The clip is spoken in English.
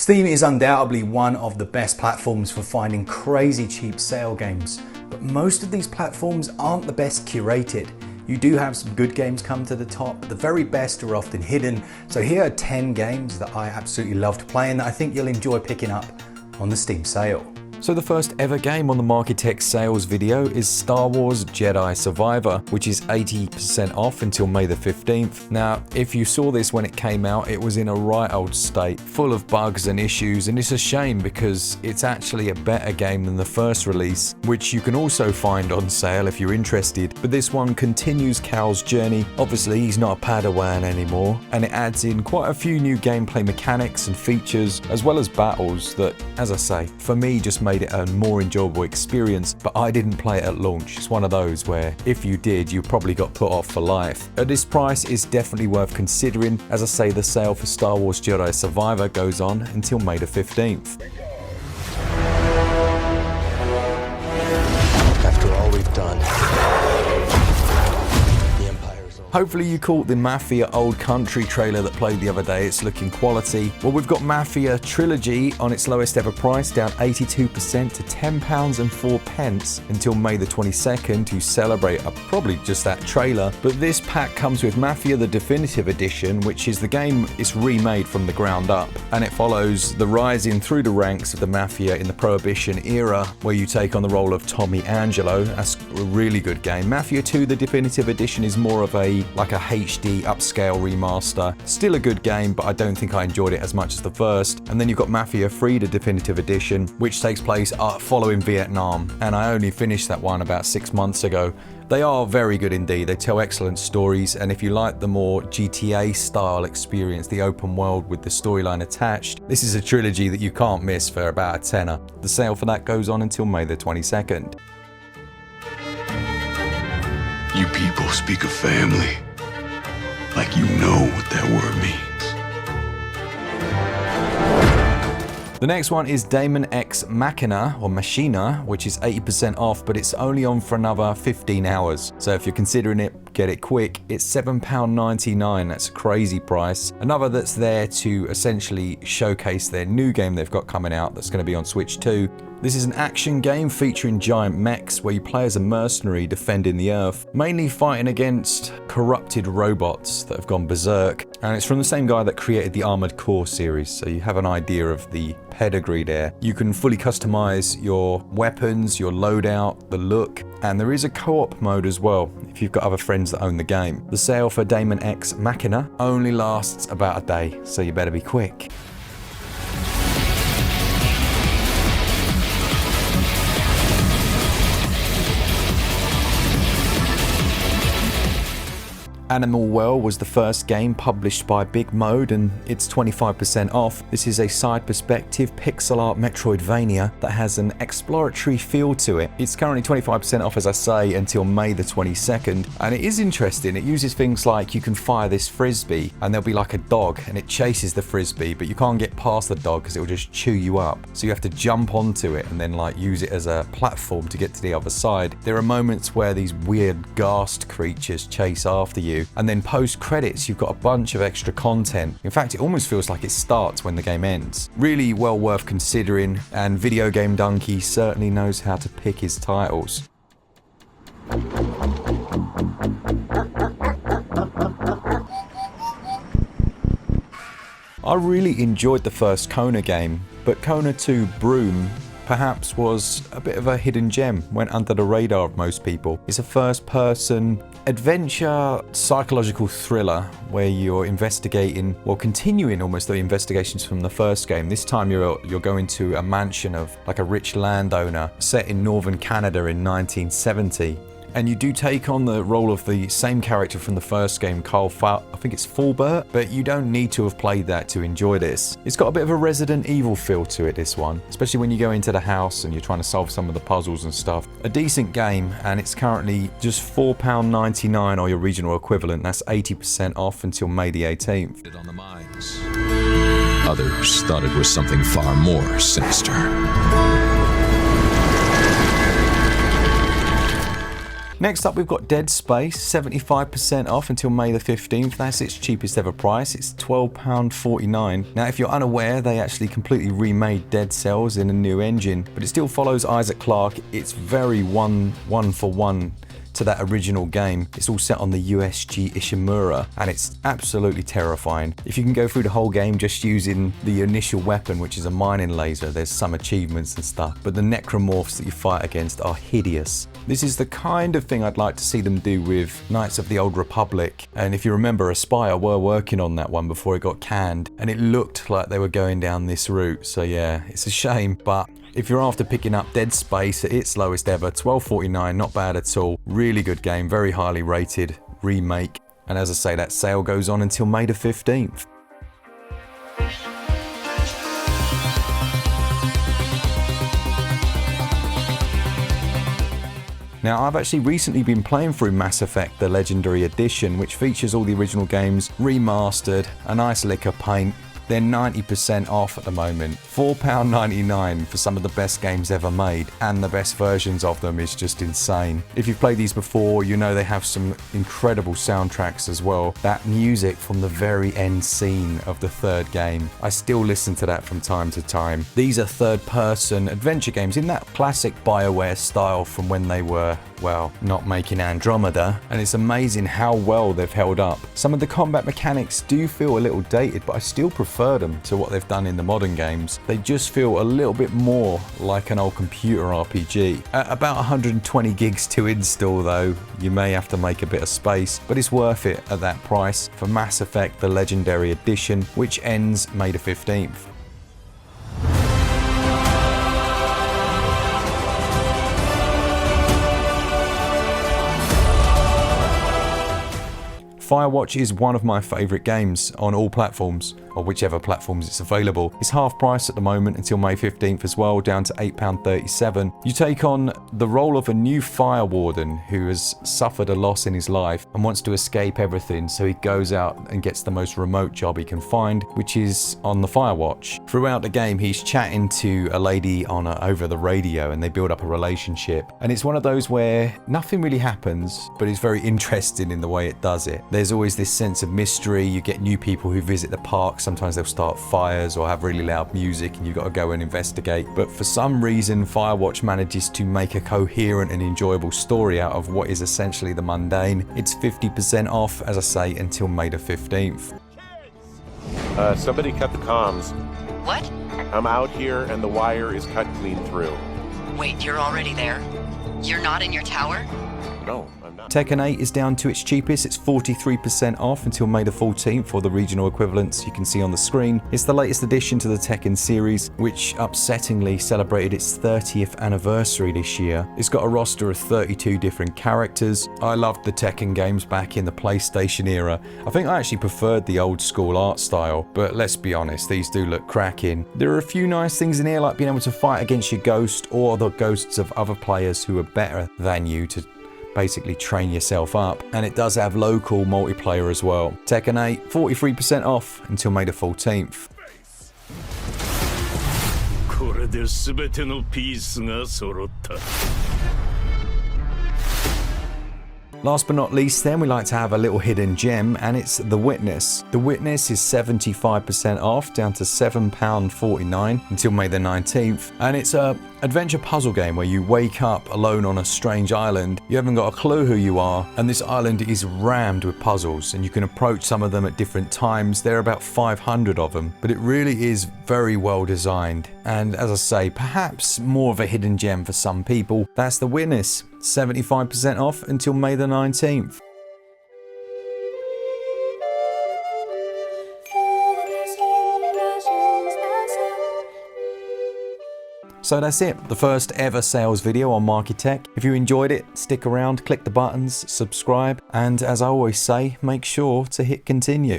Steam is undoubtedly one of the best platforms for finding crazy cheap sale games, but most of these platforms aren't the best curated. You do have some good games come to the top, but the very best are often hidden. So here are 10 games that I absolutely loved playing that I think you'll enjoy picking up on the Steam sale. So the first ever game on the Marketex sales video is Star Wars Jedi Survivor, which is 80% off until May the 15th. Now, if you saw this when it came out, it was in a right old state, full of bugs and issues, and it's a shame because it's actually a better game than the first release, which you can also find on sale if you're interested. But this one continues Cal's journey. Obviously, he's not a Padawan anymore, and it adds in quite a few new gameplay mechanics and features, as well as battles that, as I say, for me just made it a more enjoyable experience, but I didn't play it at launch. It's one of those where if you did, you probably got put off for life. At this price, it's definitely worth considering. As I say, the sale for Star Wars Jedi Survivor goes on until May the 15th. After all we've done, hopefully you caught the Mafia Old Country trailer that played the other day. It's looking quality. Well, we've got Mafia Trilogy on its lowest ever price, down 82% to £10.04 until May the 22nd to celebrate probably just that trailer. But this pack comes with Mafia the Definitive Edition, which is the game is remade from the ground up, and it follows the rising through the ranks of the Mafia in the Prohibition era, where you take on the role of Tommy Angelo. That's a really good game. Mafia 2 the Definitive Edition is more of a HD upscale remaster. Still a good game, but I don't think I enjoyed it as much as the first. And then you've got Mafia 3 the Definitive Edition, which takes place following Vietnam, and I only finished that one about 6 months ago. They are very good indeed. They tell excellent stories, and if you like the more GTA style experience, the open world with the storyline attached, this is a trilogy that you can't miss for about a tenner. The sale for that goes on until May the 22nd. You people speak of family like you know what that word means. The next one is Damon X Machina, or Machina, which is 80% off, but it's only on for another 15 hours. So if you're considering it, get it quick. It's £7.99, that's a crazy price. Another that's there to essentially showcase their new game they've got coming out that's going to be on Switch 2. This is an action game featuring giant mechs where you play as a mercenary defending the Earth, mainly fighting against corrupted robots that have gone berserk. And it's from the same guy that created the Armored Core series, so you have an idea of the pedigree there. You can fully customize your weapons, your loadout, the look, and there is a co-op mode as well if you've got other friends that own the game. The sale for Damon X Machina only lasts about a day, so you better be quick. Animal Well was the first game published by Big Mode, and it's 25% off. This is a side perspective pixel art Metroidvania that has an exploratory feel to it. It's currently 25% off, as I say, until May the 22nd, and it is interesting. It uses things like you can fire this frisbee and there'll be like a dog and it chases the frisbee, but you can't get past the dog because it will just chew you up. So you have to jump onto it and then like use it as a platform to get to the other side. There are moments where these weird ghast creatures chase after you, and then post credits you've got a bunch of extra content. In fact, it almost feels like it starts when the game ends. Really well worth considering, and Video Game Donkey certainly knows how to pick his titles. I really enjoyed the first Kona game, but Kona 2 Broom perhaps was a bit of a hidden gem, went under the radar of most people. It's a first-person adventure psychological thriller where you're investigating, well, continuing almost the investigations from the first game. This time you're going to a mansion of like a rich landowner set in northern Canada in 1970. And you do take on the role of the same character from the first game, I think it's Fulbert, but you don't need to have played that to enjoy this. It's got a bit of a Resident Evil feel to it, this one, especially when you go into the house and you're trying to solve some of the puzzles and stuff. A decent game, and it's currently just £4.99 or your regional equivalent. That's 80% off until May the 18th. On the minds. Others thought it was something far more sinister. Next up, we've got Dead Space, 75% off until May the 15th. That's its cheapest ever price. It's £12.49. Now, if you're unaware, they actually completely remade Dead Cells in a new engine, but it still follows Isaac Clarke. It's very one for one to that original game. It's all set on the USG Ishimura, and it's absolutely terrifying. If you can go through the whole game just using the initial weapon, which is a mining laser, there's some achievements and stuff, but the necromorphs that you fight against are hideous. This is the kind of thing I'd like to see them do with Knights of the Old Republic, and if you remember, Aspire were working on that one before it got canned, and it looked like they were going down this route, so yeah, it's a shame, but if you're after picking up Dead Space at its lowest ever, $12.49, not bad at all. Really good game, very highly rated, remake. And as I say, that sale goes on until May the 15th. Now, I've actually recently been playing through Mass Effect, the Legendary Edition, which features all the original games remastered, a nice lick of paint. They're 90% off at the moment. £4.99 for some of the best games ever made, and the best versions of them is just insane. If you've played these before, you know they have some incredible soundtracks as well. That music from the very end scene of the third game, I still listen to that from time to time. These are third-person adventure games in that classic BioWare style from when they were, well, not making Andromeda, and it's amazing how well they've held up. Some of the combat mechanics do feel a little dated, but I still prefer them to what they've done in the modern games. They just feel a little bit more like an old computer RPG. At about 120 gigs to install though, you may have to make a bit of space, but it's worth it at that price for Mass Effect, the Legendary Edition, which ends May the 15th. Firewatch is one of my favourite games on all platforms, or whichever platforms it's available. It's half price at the moment until May 15th as well, down to £8.37. You take on the role of a new fire warden who has suffered a loss in his life and wants to escape everything, so he goes out and gets the most remote job he can find, which is on the Firewatch. Throughout the game, he's chatting to a lady over the radio, and they build up a relationship. And it's one of those where nothing really happens, but it's very interesting in the way it does it. There's always this sense of mystery. You get new people who visit the park. Sometimes they'll start fires or have really loud music, and you've got to go and investigate. But for some reason, Firewatch manages to make a coherent and enjoyable story out of what is essentially the mundane. It's 50% off, as I say, until May the 15th. Somebody cut the comms. What? I'm out here and the wire is cut clean through. Wait, you're already there? You're not in your tower? No, I'm not. Tekken 8 is down to its cheapest. It's 43% off until May the 14th for the regional equivalents you can see on the screen. It's the latest addition to the Tekken series, which upsettingly celebrated its 30th anniversary this year. It's got a roster of 32 different characters. I loved the Tekken games back in the PlayStation era. I think I actually preferred the old school art style, but let's be honest, these do look cracking. There are a few nice things in here, like being able to fight against your ghost or the ghosts of other players who are better than you to basically train yourself up, and it does have local multiplayer as well. Tekken 8, 43% off until May the 14th. Last but not least then, we like to have a little hidden gem, and it's The Witness. The Witness is 75% off, down to £7.49 until May the 19th. And it's a adventure puzzle game where you wake up alone on a strange island. You haven't got a clue who you are, and this island is rammed with puzzles, and you can approach some of them at different times. There are about 500 of them, but it really is very well designed. And as I say, perhaps more of a hidden gem for some people. That's The Witness, 75% off until May the 19th. So that's it, the first ever sales video on Marketech. If you enjoyed it, stick around, click the buttons, subscribe, and as I always say, make sure to hit continue.